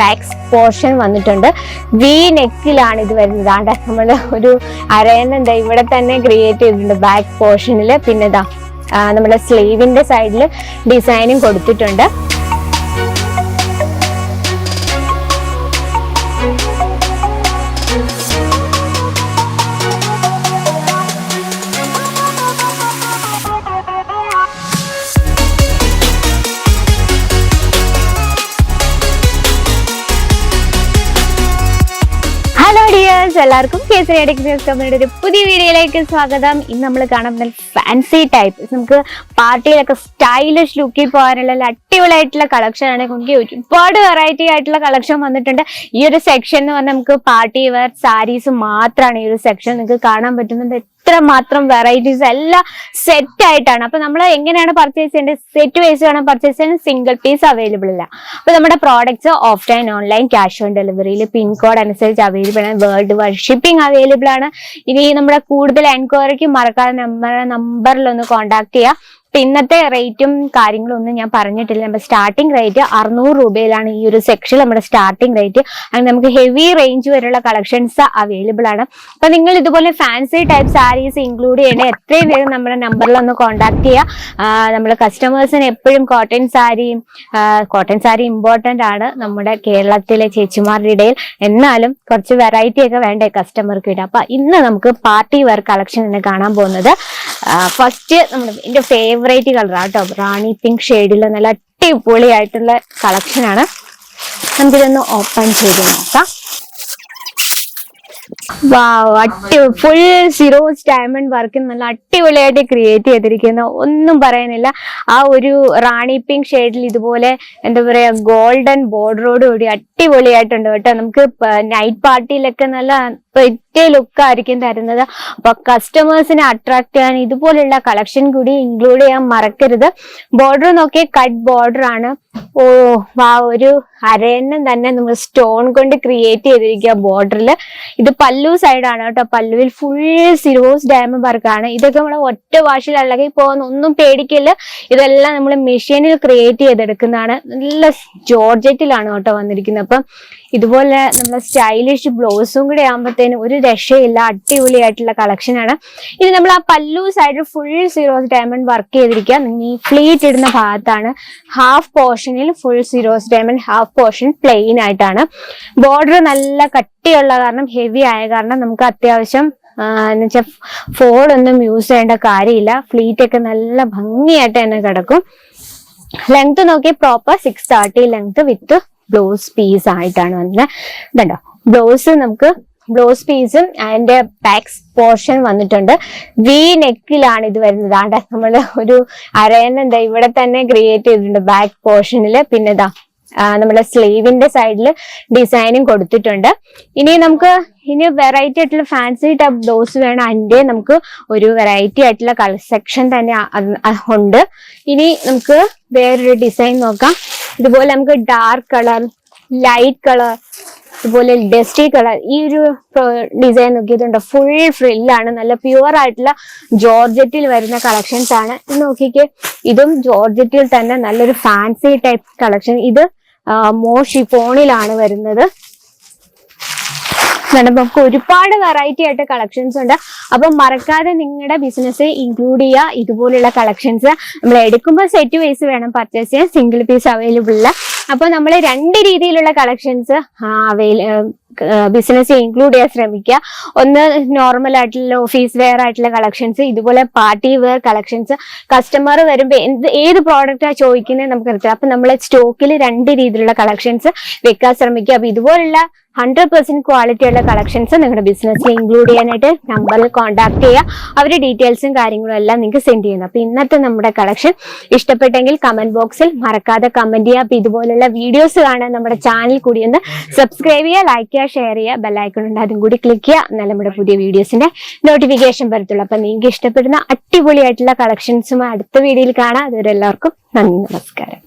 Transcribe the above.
Back portion വന്നിട്ടുണ്ട്. V നെക്കിലാണ് ഇത് വരുന്നത്. ആണ്ടെ നമ്മൾ ഒരു അരയന്ന എന്താ ഇവിടെ തന്നെ ക്രിയേറ്റ് ചെയ്തിട്ടുണ്ട് ബാക്ക് പോർഷനിൽ. പിന്നെ ഇതാ നമ്മുടെ സ്ലീവിന്റെ സൈഡിൽ ഡിസൈനും കൊടുത്തിട്ടുണ്ട്. എല്ലാവർക്കും കേസരി ടെക്സ്റ്റൈൽസ് കമ്പനിയുടെ ഒരു പുതിയ വീഡിയോയിലേക്ക് സ്വാഗതം. ഇന്ന് നമ്മൾ കാണുന്ന ഫാൻസി ടൈപ്പ്, നമുക്ക് പാർട്ടിയിലൊക്കെ സ്റ്റൈലിഷ് ലുക്കിൽ പോകാനുള്ള അടിപൊളിയായിട്ടുള്ള കളക്ഷൻ ആണ്. നമുക്ക് ഒരുപാട് വെറൈറ്റി ആയിട്ടുള്ള കളക്ഷൻ വന്നിട്ടുണ്ട്. ഈ ഒരു സെക്ഷൻ എന്ന് പറഞ്ഞാൽ നമുക്ക് പാർട്ടി വെയർ സാരീസ് മാത്രമാണ് ഈ ഒരു സെക്ഷൻ. നിങ്ങൾക്ക് കാണാൻ പറ്റുന്നുണ്ട് ഇത്ര മാത്രം വെറൈറ്റീസ് എല്ലാം സെറ്റ് ആയിട്ടാണ്. അപ്പൊ നമ്മൾ എങ്ങനെയാണ് പർച്ചേസ് ചെയ്യേണ്ടത്? സെറ്റ് വൈസ് വേണം പർച്ചേസ് ചെയ്യാൻ, സിംഗിൾ പീസ് അവൈലബിൾ ഇല്ല. അപ്പൊ നമ്മുടെ products offline online cash on ഡെലിവറിയിൽ പിൻകോഡ് അനുസരിച്ച് അവൈലബിൾ ആണ്. വേൾഡ് വൈഡ് ഷിപ്പിംഗ് അവൈലബിൾ ആണ്. ഇനി നമ്മുടെ കൂടുതൽ എൻക്വയറിക്ക് മറക്കാതെ നമ്പറിൽ ഒന്ന് കോൺടാക്ട് ചെയ്യാം. ഇന്നത്തെ റേറ്റും കാര്യങ്ങളും ഒന്നും ഞാൻ പറഞ്ഞിട്ടില്ല. നമ്മുടെ സ്റ്റാർട്ടിംഗ് റേറ്റ് 600 രൂപയിലാണ് ഈ ഒരു സെക്ഷനിൽ നമ്മുടെ സ്റ്റാർട്ടിംഗ് റേറ്റ്. അങ്ങനെ നമുക്ക് ഹെവി റേഞ്ച് വരെയുള്ള കളക്ഷൻസ് അവൈലബിൾ ആണ്. അപ്പൊ നിങ്ങൾ ഇതുപോലെ ഫാൻസി ടൈപ്പ് സാരീസ് ഇൻക്ലൂഡ് ചെയ്യണേ എത്രയും വേഗം നമ്മുടെ നമ്പറിൽ ഒന്ന് കോൺടാക്ട് ചെയ്യുക. നമ്മുടെ കസ്റ്റമേഴ്സിന് എപ്പോഴും കോട്ടൺ സാരി ഇമ്പോർട്ടന്റ് ആണ് നമ്മുടെ കേരളത്തിലെ ചേച്ചിമാരുടെ ഇടയിൽ. എന്നാലും കുറച്ച് വെറൈറ്റി ഒക്കെ വേണ്ടേ കസ്റ്റമർക്ക് ഇടാം. അപ്പൊ ഇന്ന് നമുക്ക് പാർട്ടി വെയർ കളക്ഷൻ തന്നെ കാണാൻ പോകുന്നത്. ഫസ്റ്റ് നമ്മുടെ എന്റെ ഫേവറേറ്റ് കളറാണ് കേട്ടോ, റാണി പിങ്ക് ഷെയ്ഡിൽ നല്ല അടിപൊളിയായിട്ടുള്ള കളക്ഷൻ ആണ്. നമുക്കിതൊന്ന് ഓപ്പൺ ചെയ്ത് നോക്കാം. ഫുൾ സിറോസ് ഡയമണ്ട് വർക്ക് നല്ല അടിപൊളിയായിട്ട് ക്രിയേറ്റ് ചെയ്തിരിക്കുന്ന, ഒന്നും പറയാനില്ല. ആ ഒരു റാണി പിങ്ക് ഷെയ്ഡിൽ ഇതുപോലെ എന്താ പറയാ ഗോൾഡൻ ബോർഡറോട് കൂടി അടിപൊളിയായിട്ടുണ്ട് കേട്ടോ. നമുക്ക് നൈറ്റ് പാർട്ടിയിലൊക്കെ നല്ല പ്രത്യേക ലുക്കായിരിക്കും തരുന്നത്. അപ്പൊ കസ്റ്റമേഴ്സിനെ അട്രാക്ട് ചെയ്യാൻ ഇതുപോലുള്ള കളക്ഷൻ കൂടി ഇൻക്ലൂഡ് ചെയ്യാൻ മറക്കരുത്. ബോർഡർ നോക്കിയാൽ കട്ട് ബോർഡർ ആണ്. ഒരു അരയന്നം തന്നെ നമ്മൾ സ്റ്റോൺ കൊണ്ട് ക്രിയേറ്റ് ചെയ്തിരിക്കുക ബോർഡറിൽ. ഇത് പല്ലു സൈഡാണ് കേട്ടോ. പല്ലുവിൽ ഫുൾ സിറോസ് ഡയമണ്ട് വർക്കാണ്. ഇതൊക്കെ നമ്മൾ ഒറ്റ വാഷിൽ അല്ലെങ്കിൽ പോകുന്ന ഒന്നും പേടിക്കില്ല. ഇതെല്ലാം നമ്മൾ മെഷീനിൽ ക്രിയേറ്റ് ചെയ്തെടുക്കുന്നതാണ്. നല്ല ജോർജറ്റിലാണ് കേട്ടോ വന്നിരിക്കുന്നത്. അപ്പം ഇതുപോലെ നമ്മളെ സ്റ്റൈലിഷ് ബ്ലൗസും കൂടെ ആകുമ്പോഴത്തേനും ഒരു രക്ഷയില്ല, അടിപൊളിയായിട്ടുള്ള കളക്ഷൻ ആണ്. ഇനി നമ്മൾ ആ പല്ലു സൈഡിൽ ഫുൾ സിറോസ് ഡയമണ്ട് വർക്ക് ചെയ്തിരിക്കുക. ഈ ഫ്ലീറ്റ് ഇടുന്ന ഭാഗത്താണ്. ഹാഫ് പോർഷനിൽ ഫുൾ സിറോസ് ഡയമണ്ട്, ഹാഫ് പോർഷൻ പ്ലെയിൻ ആയിട്ടാണ്. ബോർഡർ നല്ല കട്ടിയുള്ള കാരണം, ഹെവി ആയ കാരണം നമുക്ക് അത്യാവശ്യം എന്നുവെച്ചാൽ ഫോളൊന്നും യൂസ് ചെയ്യേണ്ട കാര്യമില്ല. ഫ്ലീറ്റ് ഒക്കെ നല്ല ഭംഗിയായിട്ട് തന്നെ കിടക്കും. ലെങ്ത് നോക്കി proper 630 length with blouse piece ആയിട്ടാണ് വന്നത്. ഇതുണ്ടോ ബ്ലൗസ് പീസും അതിന്റെ ബാക്ക് പോർഷൻ വന്നിട്ടുണ്ട്. വി നെക്കിലാണ് ഇത് വരുന്നത്. ആണ്ടെ നമ്മൾ ഒരു അരയന്ന എന്താ ഇവിടെ തന്നെ ക്രിയേറ്റ് ചെയ്തിട്ടുണ്ട് ബാക്ക് പോർഷനിൽ. പിന്നെ ഇതാ നമ്മുടെ സ്ലീവിന്റെ സൈഡിൽ ഡിസൈനും കൊടുത്തിട്ടുണ്ട്. ഇനി വെറൈറ്റി ആയിട്ടുള്ള ഫാൻസി ടൈപ്പ് ബ്ലൗസ് വേണം. അതിന്റെ നമുക്ക് ഒരു വെറൈറ്റി ആയിട്ടുള്ള കളർ സെക്ഷൻ തന്നെ ഉണ്ട്. ഇനി നമുക്ക് വേറൊരു ഡിസൈൻ നോക്കാം. ഇതുപോലെ നമുക്ക് ഡാർക്ക് കളർ, ലൈറ്റ് കളർ, ഇതുപോലെ ഡസ്റ്റി കളർ, ഈ ഒരു ഡിസൈൻ നോക്കിയിട്ടുണ്ട്. ഫുൾ ഫ്രില്ലാണ്, നല്ല പ്യുവർ ആയിട്ടുള്ള ജോർജറ്റിൽ വരുന്ന കളക്ഷൻസ് ആണ്. ഇത് നോക്കിക്കേ, ഇതും ജോർജറ്റിൽ തന്നെ നല്ലൊരു ഫാൻസി ടൈപ്പ് കളക്ഷൻ. ഇത് ഷിഫോണിലാണ് വരുന്നത്. നമുക്ക് ഒരുപാട് വെറൈറ്റി ആയിട്ട് കളക്ഷൻസ് ഉണ്ട്. അപ്പൊ മറക്കാതെ നിങ്ങളുടെ ബിസിനസ് ഇൻക്ലൂഡ് ചെയ്യുക. ഇതുപോലുള്ള കളക്ഷൻസ് നമ്മൾ എടുക്കുമ്പോൾ സെറ്റ് വൈസ് വേണം പർച്ചേസ് ചെയ്യാൻ, സിംഗിൾ പീസ് അവൈലബിൾ ഇല്ല. അപ്പൊ നമ്മൾ രണ്ട് രീതിയിലുള്ള കളക്ഷൻസ് ബിസിനസ് ഇൻക്ലൂഡ് ചെയ്യാൻ ശ്രമിക്കുക. ഒന്ന് നോർമൽ ആയിട്ടുള്ള ഓഫീസ് വെയർ ആയിട്ടുള്ള കളക്ഷൻസ്, ഇതുപോലെ പാർട്ടി വെയർ കളക്ഷൻസ്. കസ്റ്റമർ വരുമ്പോൾ ഏത് പ്രോഡക്റ്റാ ചോദിക്കുന്നത് നമുക്ക് അറിയാം. അപ്പൊ നമ്മളെ സ്റ്റോക്കിൽ രണ്ട് രീതിയിലുള്ള കളക്ഷൻസ് വെക്കാൻ ശ്രമിക്കുക. അപ്പൊ ഇതുപോലുള്ള 100% ക്വാളിറ്റി ഉള്ള കളക്ഷൻസ് നിങ്ങളുടെ ബിസിനസ്സിൽ ഇൻക്ലൂഡ് ചെയ്യാനായിട്ട് നമ്പറിൽ കോൺടാക്ട് ചെയ്യുക. അവരുടെ ഡീറ്റെയിൽസും കാര്യങ്ങളും എല്ലാം നിങ്ങൾക്ക് സെൻഡ് ചെയ്യുന്നു. അപ്പൊ ഇന്നത്തെ നമ്മുടെ കളക്ഷൻ ഇഷ്ടപ്പെട്ടെങ്കിൽ കമന്റ് ബോക്സിൽ മറക്കാതെ കമന്റ് ചെയ്യുക. അപ്പൊ ഇതുപോലുള്ള വീഡിയോസ് കാണാൻ നമ്മുടെ ചാനൽ കൂടി ഒന്ന് സബ്സ്ക്രൈബ് ചെയ്യുക, ലൈക്ക് ചെയ്യുക, ഷെയർ ചെയ്യുക. ബെല്ലൈക്കൺ ഉണ്ട്, അതും കൂടി ക്ലിക്ക് ചെയ്യുക. എന്നാൽ നമ്മുടെ പുതിയ വീഡിയോസിന്റെ നോട്ടിഫിക്കേഷൻ വരത്തുള്ളൂ. അപ്പൊ നിങ്ങൾക്ക് ഇഷ്ടപ്പെടുന്ന അടിപൊളിയായിട്ടുള്ള കളക്ഷൻസുമായി അടുത്ത വീഡിയോയിൽ കാണാം. അതുവരെ എല്ലാവർക്കും നന്ദി, നമസ്കാരം.